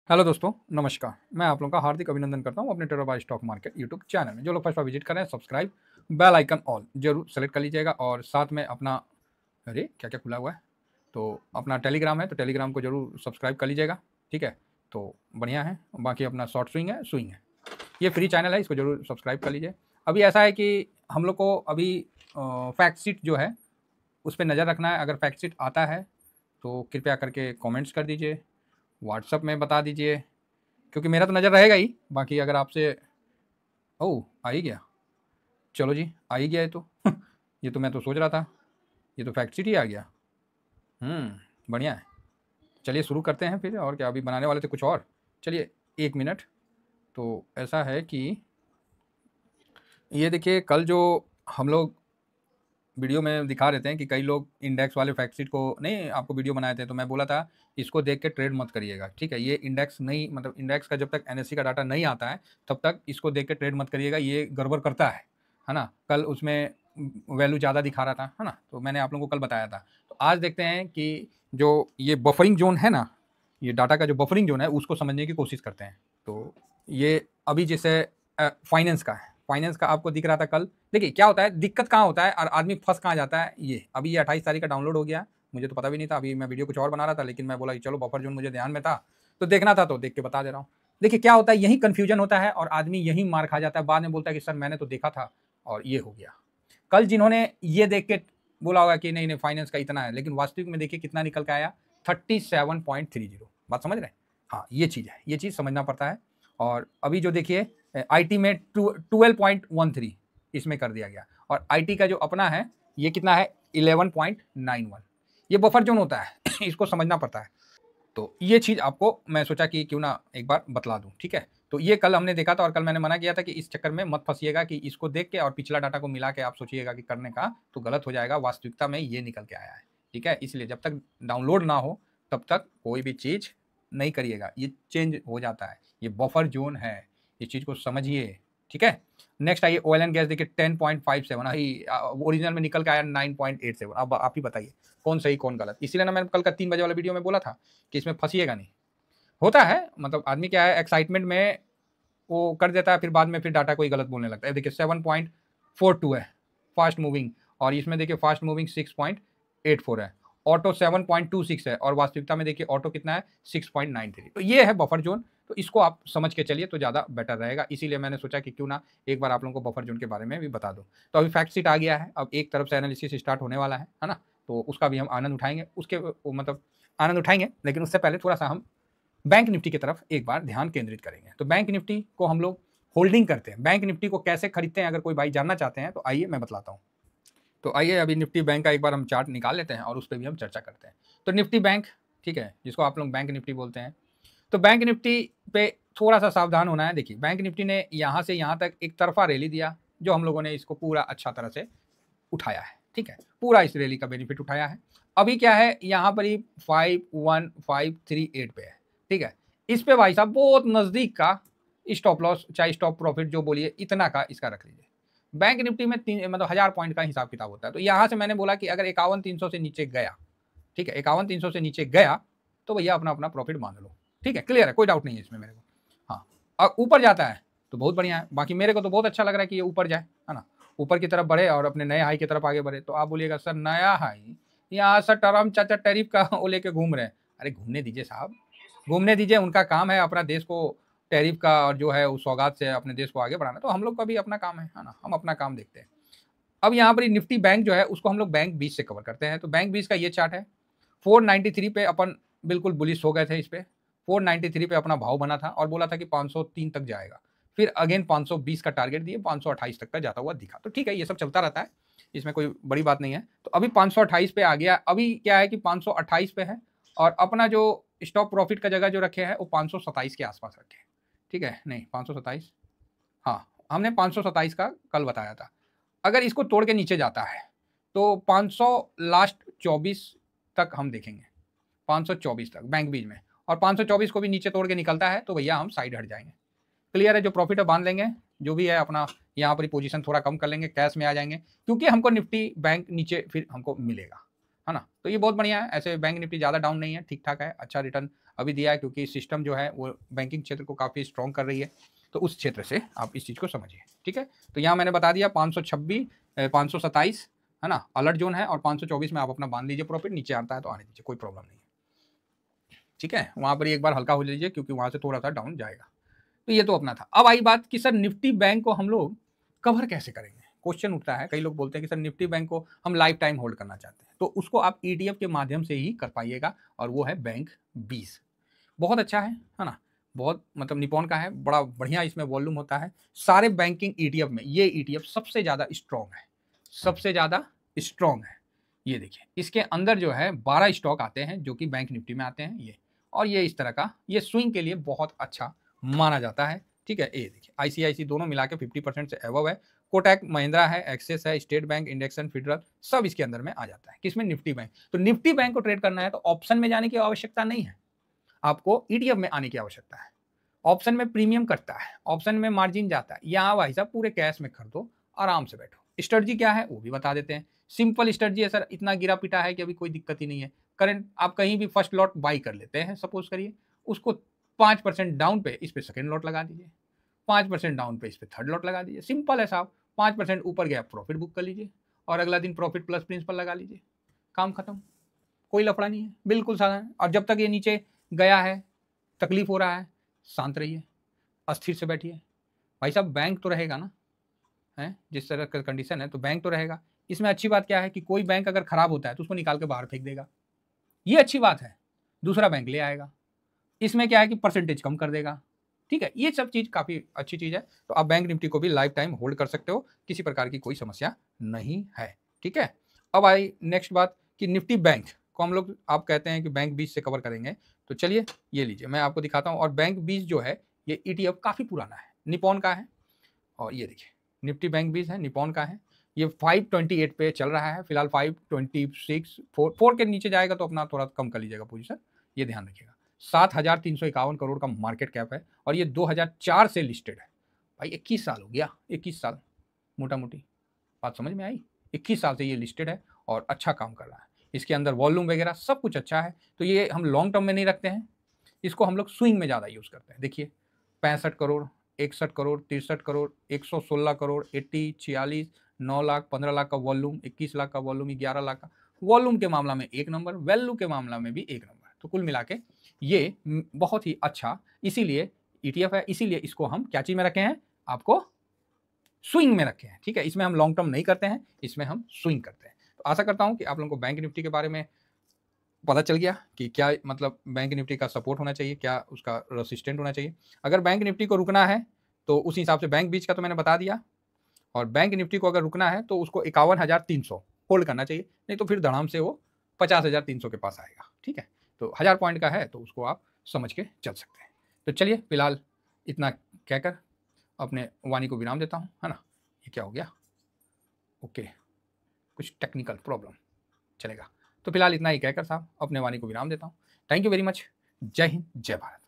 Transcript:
Hello दोस्तों, नमस्कार। मैं आप लोगों का हार्दिक अभिनंदन करता हूं अपने terror by stock market YouTube channel में। जो लोग फर्स्ट बार विजिट कर रहे हैं, सब्सक्राइब, बेल आइकन ऑल जरूर सेलेक्ट कर लीजिएगा और साथ में अपना अरे क्या क्या खुला हुआ है, तो अपना टेलीग्राम है तो टेलीग्राम को जरूर सब्सक्राइब कर लीजिएगा। ठीक है, तो बढ़िया है। बाकी अपना शॉर्ट स्विंग है, ये फ्री चैनल है, इसको जरूर सब्सक्राइब कर लीजिए। अभी ऐसा है कि हम लोग को अभी फैक्ट शीट जो है उस पर नज़र रखना है। अगर फैक्ट शीट आता है तो कृपया करके कमेंट्स कर दीजिए, व्हाट्सअप में बता दीजिए, क्योंकि मेरा तो नज़र रहेगा ही। बाकी अगर आपसे ओह आ ही गया, चलो जी आ ही गया ये तो ये तो मैं तो सोच रहा था ये तो फैक्ट शीट ही आ गया। बढ़िया है। चलिए शुरू करते हैं फिर, और क्या, अभी बनाने वाले थे कुछ और। चलिए 1 मिनट। तो ऐसा है कि ये देखिए, कल जो हम लोग वीडियो में दिखा रहे थे कि कई लोग इंडेक्स वाले फैक्ट शीट को नहीं आपको वीडियो बनाए थे, तो मैं बोला था इसको देख के ट्रेड मत करिएगा। ठीक है, ये इंडेक्स नहीं, मतलब इंडेक्स का जब तक एनएससी का डाटा नहीं आता है तब तक इसको देख के ट्रेड मत करिएगा, ये गड़बड़ करता है ना। कल उसमें वैल्यू ज़्यादा दिखा रहा था, है ना, तो मैंने आप लोगों को कल बताया था। तो आज देखते हैं कि जो ये बफरिंग जोन है ना, ये डाटा का जो बफरिंग जोन है उसको समझने की कोशिश करते हैं। तो ये अभी जैसे फाइनेंस का है, फाइनेंस का आपको दिख रहा था कल। देखिए क्या होता है, दिक्कत कहाँ होता है और आदमी फंस कहाँ जाता है। ये अभी ये 28 तारीख का डाउनलोड हो गया, मुझे तो पता भी नहीं था। अभी मैं वीडियो कुछ और बना रहा था, लेकिन मैं बोला कि चलो बफर जोन मुझे ध्यान में था तो देखना था, तो देख के बता दे रहा हूँ। देखिए क्या होता है, यही कन्फ्यूजन होता है और आदमी यही मार खा जाता है। बाद में बोलता है कि सर मैंने तो देखा था और ये हो गया। कल जिन्होंने ये देख के बोला होगा कि नहीं नहीं फाइनेंस का इतना है, लेकिन वास्तविक में देखिए कितना निकल के आया, 37.30। बात समझ रहे हैं? हाँ, ये चीज़ है, ये चीज़ समझना पड़ता है। और अभी जो देखिए आईटी में 12.13 इसमें कर दिया गया, और आईटी का जो अपना है ये कितना है, 11.91। ये बफर जोन होता है इसको समझना पड़ता है। तो ये चीज़ आपको मैं सोचा कि क्यों ना एक बार बतला दूं। ठीक है, तो ये कल हमने देखा था और कल मैंने मना किया था कि इस चक्कर में मत फंसिएगा कि इसको देख के और पिछला डाटा को मिला के आप सोचिएगा कि करने का, तो गलत हो जाएगा। वास्तविकता में ये निकल के आया है। ठीक है, इसलिए जब तक डाउनलोड ना हो तब तक कोई भी चीज़ नहीं करिएगा, ये चेंज हो जाता है, ये बफर जोन है, इस चीज़ को समझिए। ठीक है, नेक्स्ट आइए ऑयल एंड गैस। देखिए 10.57 ओरिजिनल में निकल के आया 9.87। अब आप ही बताइए कौन सही कौन गलत। इसीलिए ना मैंने कल का 3 बजे वाला वीडियो में बोला था कि इसमें फंसिएगा नहीं। होता है, मतलब आदमी क्या है, एक्साइटमेंट में वो कर देता है, फिर बाद में फिर डाटा कोई गलत बोलने लगता है। देखिए 7.42 है फास्ट मूविंग, और इसमें देखिए फास्ट मूविंग 6.84 है। ऑटो 7.26 है, और वास्तविकता में देखिए ऑटो कितना है, 6.93। तो ये है बफर जोन, तो इसको आप समझ के चलिए तो ज़्यादा बेटर रहेगा। इसीलिए मैंने सोचा कि क्यों ना एक बार आप लोगों को बफर जोन के बारे में भी बता दूं। तो अभी फैक्ट शीट आ गया है, अब एक तरफ से एनालिसिस स्टार्ट होने वाला है ना, तो उसका भी हम आनंद उठाएंगे। उसके मतलब आनंद उठाएंगे, लेकिन उससे पहले थोड़ा सा हम बैंक निफ्टी की तरफ एक बार ध्यान केंद्रित करेंगे। तो बैंक निफ्टी को हम लोग होल्डिंग करते हैं, बैंक निफ्टी को कैसे खरीदते हैं, अगर कोई भाई जानना चाहते हैं तो आइए मैं बतलाता हूँ। तो आइए अभी निफ्टी बैंक का एक बार हम चार्ट निकाल लेते हैं और उस पर भी हम चर्चा करते हैं। तो निफ्टी बैंक, ठीक है, जिसको आप लोग बैंक निफ्टी बोलते हैं, तो बैंक निफ्टी पे थोड़ा सा सावधान होना है। देखिए बैंक निफ्टी ने यहाँ से यहाँ तक एक तरफा रैली दिया, जो हम लोगों ने इसको पूरा अच्छा तरह से उठाया है। ठीक है, पूरा इस रैली का बेनिफिट उठाया है। अभी क्या है, यहाँ पर ही 51538 पे है। ठीक है, इस पे भाई साहब बहुत नज़दीक का स्टॉप लॉस चाहे स्टॉप प्रॉफिट जो बोलिए इतना का इसका रख लीजिए। बैंक निफ्टी में मतलब 1000 पॉइंट का हिसाब किताब होता है। तो यहाँ से मैंने बोला कि अगर 51,300 से नीचे गया, ठीक है, 51,300 से नीचे गया तो भैया अपना अपना प्रॉफिट मान लो। ठीक है, क्लियर है, कोई डाउट नहीं है इसमें मेरे को। हाँ, और ऊपर जाता है तो बहुत बढ़िया है। बाकी मेरे को तो बहुत अच्छा लग रहा है कि ये ऊपर जाए, है ना, ऊपर की तरफ बढ़े और अपने नए हाई की तरफ आगे बढ़े। तो आप बोलिएगा सर नया हाई, यहाँ सर टर्म चाचा टैरिफ का वो लेके घूम रहे हैं। अरे घूमने दीजिए साहब, घूमने दीजिए, उनका काम है अपना देश को टैरिफ का और जो है उस सौगात से अपने देश को आगे बढ़ाना। तो हम लोग का भी अपना काम है ना, हम अपना काम देखते हैं। अब यहाँ पर निफ्टी बैंक जो है उसको हम लोग बैंक 20 से कवर करते हैं। तो बैंक 20 का ये चार्ट है, 493 पे अपन बिल्कुल बुलिश हो गए थे। इस पे 493 पे अपना भाव बना था और बोला था कि 503 तक जाएगा। फिर अगेन 520 का टारगेट दिए, 528 तक का जाता हुआ दिखा। तो ठीक है, ये सब चलता रहता है, इसमें कोई बड़ी बात नहीं है। तो अभी 528 पे आ गया। अभी क्या है कि 528 पे है, और अपना जो स्टॉप प्रॉफिट का जगह जो रखे हैं वो 527 के आसपास रखे हैं। ठीक है, नहीं 527, हाँ हमने 527 का कल बताया था। अगर इसको तोड़ के नीचे जाता है तो 500 लास्ट 24 तक हम देखेंगे, 524 तक बैंक बीज में, और 524 को भी नीचे तोड़ के निकलता है तो भैया हम साइड हट जाएंगे। क्लियर है, जो प्रॉफिट है बांध लेंगे, जो भी है अपना यहाँ पर पोजीशन थोड़ा कम कर लेंगे, कैश में आ जाएंगे, क्योंकि हमको निफ्टी बैंक नीचे फिर हमको मिलेगा, है ना। तो ये बहुत बढ़िया है, ऐसे बैंक निफ्टी ज़्यादा डाउन नहीं है, ठीक ठाक है, अच्छा रिटर्न अभी दिया है, क्योंकि सिस्टम जो है वो बैंकिंग क्षेत्र को काफ़ी स्ट्रॉन्ग कर रही है। तो उस क्षेत्र से आप इस चीज़ को समझिए, ठीक है। तो यहाँ मैंने बता दिया 526 527 है ना अलर्ट जोन है, और 524 में आप अपना बांध लीजिए प्रॉफिट, नीचे आता है तो आने दीजिए, कोई प्रॉब्लम नहीं है, ठीक है। वहाँ पर एक बार हल्का हो लीजिए, क्योंकि वहाँ से थोड़ा सा डाउन जाएगा। तो ये तो अपना था। अब आई बात कि सर निफ्टी बैंक को हम लोग कवर कैसे करेंगे। क्वेश्चन उठता है, कई लोग बोलते हैं कि सर निफ्टी बैंक को हम लाइफ टाइम होल्ड करना चाहते हैं, तो उसको आप ईटीएफ के माध्यम से ही कर पाइएगा, और वो है बैंक 20। बहुत अच्छा है ना, बहुत मतलब निपॉन का है, बड़ा बढ़िया इसमें वॉल्यूम होता है। सारे बैंकिंग ईटीएफ में ये ईटीएफ सबसे ज़्यादा स्ट्रॉन्ग है, सबसे ज़्यादा स्ट्रॉन्ग है। ये देखिए, इसके अंदर जो है 12 स्टॉक आते हैं जो कि बैंक निफ्टी में आते हैं ये, और ये इस तरह का, ये स्विंग के लिए बहुत अच्छा माना जाता है, ठीक है। ये देखिए आईसीआईसी दोनों मिला के 50% से एबव है, कोटक महिंद्रा है, एक्सिस है, स्टेट बैंक, इंडेक्सन, फेडरल, सब इसके अंदर में आ जाता है। किसमें? Nifty bank. तो निफ्टी बैंक को ट्रेड करना है तो ऑप्शन में जाने की आवश्यकता नहीं है, आपको ईटीएफ में आने की आवश्यकता है। ऑप्शन में प्रीमियम कटता है, ऑप्शन में मार्जिन जाता है, यहाँ भाई साहब पूरे कैश में खरीदो, आराम से बैठो। स्ट्रेटजी क्या है वो भी बता देते हैं। सिंपल स्ट्रेटजी है सर, इतना गिरा पिटा है कि अभी कोई दिक्कत ही नहीं है। करंट आप कहीं भी फर्स्ट लॉट बाई कर लेते हैं, सपोज करिए, उसको 5% डाउन पे इस पे सेकेंड लॉट लगा दीजिए, 5% डाउन पे इस पे थर्ड लॉट लगा दीजिए, सिंपल है साहब। 5% ऊपर गया प्रॉफिट बुक कर लीजिए, और अगला दिन प्रॉफिट प्लस प्रिंसिपल लगा लीजिए, काम खत्म, कोई लफड़ा नहीं है, बिल्कुल साधारण। और जब तक ये नीचे गया है, तकलीफ हो रहा है, शांत रहिए, अस्थिर से बैठिए। भाई साहब बैंक तो रहेगा ना, है जिस तरह का कंडीशन है तो बैंक तो रहेगा। इसमें अच्छी बात क्या है कि कोई बैंक अगर खराब होता है तो उसको निकाल के बाहर फेंक देगा, ये अच्छी बात है, दूसरा बैंक ले आएगा। इसमें क्या है कि परसेंटेज कम कर देगा, ठीक है। ये सब चीज़ काफ़ी अच्छी चीज़ है। तो आप बैंक निफ्टी को भी लाइफ टाइम होल्ड कर सकते हो, किसी प्रकार की कोई समस्या नहीं है, ठीक है। अब आई नेक्स्ट बात कि निफ्टी बैंक को हम लोग, आप कहते हैं कि बैंक 20 से कवर करेंगे, तो चलिए ये लीजिए मैं आपको दिखाता हूँ। और बैंक 20 जो है ये ईटीएफ काफ़ी पुराना है, निपॉन का है, और ये देखिए निफ्टी बैंक 20 है, निपॉन का है। ये 528 पे चल रहा है फिलहाल, 526 4 के नीचे जाएगा तो अपना थोड़ा कम कर लीजिएगा पोजीशन, ये ध्यान रखिएगा। 7,351 करोड़ का मार्केट कैप है, और ये 2004 से लिस्टेड है। भाई 21 साल हो गया, 21 साल मोटा मोटी, बात समझ में आई। 21 साल से ये लिस्टेड है और अच्छा काम कर रहा है, इसके अंदर वॉल्यूम वगैरह सब कुछ अच्छा है। तो ये हम लॉन्ग टर्म में नहीं रखते हैं, इसको हम लोग स्विंग में ज़्यादा यूज़ करते हैं। देखिए 65 करोड़, 61 करोड़, 63 करोड़, 116 करोड़, 80, 46, 9 लाख, 15 लाख का वॉल्यूम, 21 लाख का वॉल्यूम, 11 लाख का वॉल्यूम के मामला में एक नंबर, वैल्यू के मामला में भी एक नंबर। तो कुल मिला के ये बहुत ही अच्छा, इसीलिए ईटीएफ है, इसीलिए इसको हम क्या चीज़ में रखे हैं, आपको स्विंग में रखे हैं, ठीक है। इसमें हम लॉन्ग टर्म नहीं करते हैं, इसमें हम स्विंग करते हैं। तो आशा करता हूं कि आप लोगों को बैंक निफ्टी के बारे में पता चल गया कि क्या मतलब बैंक निफ्टी का सपोर्ट होना चाहिए, क्या उसका रेसिस्टेंट होना चाहिए। अगर बैंक निफ्टी को रुकना है तो उस हिसाब से बैंक बीच का तो मैंने बता दिया, और बैंक निफ्टी को अगर रुकना है तो उसको 51,300 होल्ड करना चाहिए, नहीं तो फिर धड़ाम से वो 50,300 के पास आएगा, ठीक है। तो 1000 पॉइंट का है तो उसको आप समझ के चल सकते हैं। तो चलिए फिलहाल इतना कहकर अपने वाणी को विराम देता हूँ, है ना। ये क्या हो गया, ओके, कुछ टेक्निकल प्रॉब्लम, चलेगा। तो फिलहाल इतना ही कहकर साहब अपने वाणी को विराम देता हूँ। थैंक यू वेरी मच, जय हिंद, जय भारत।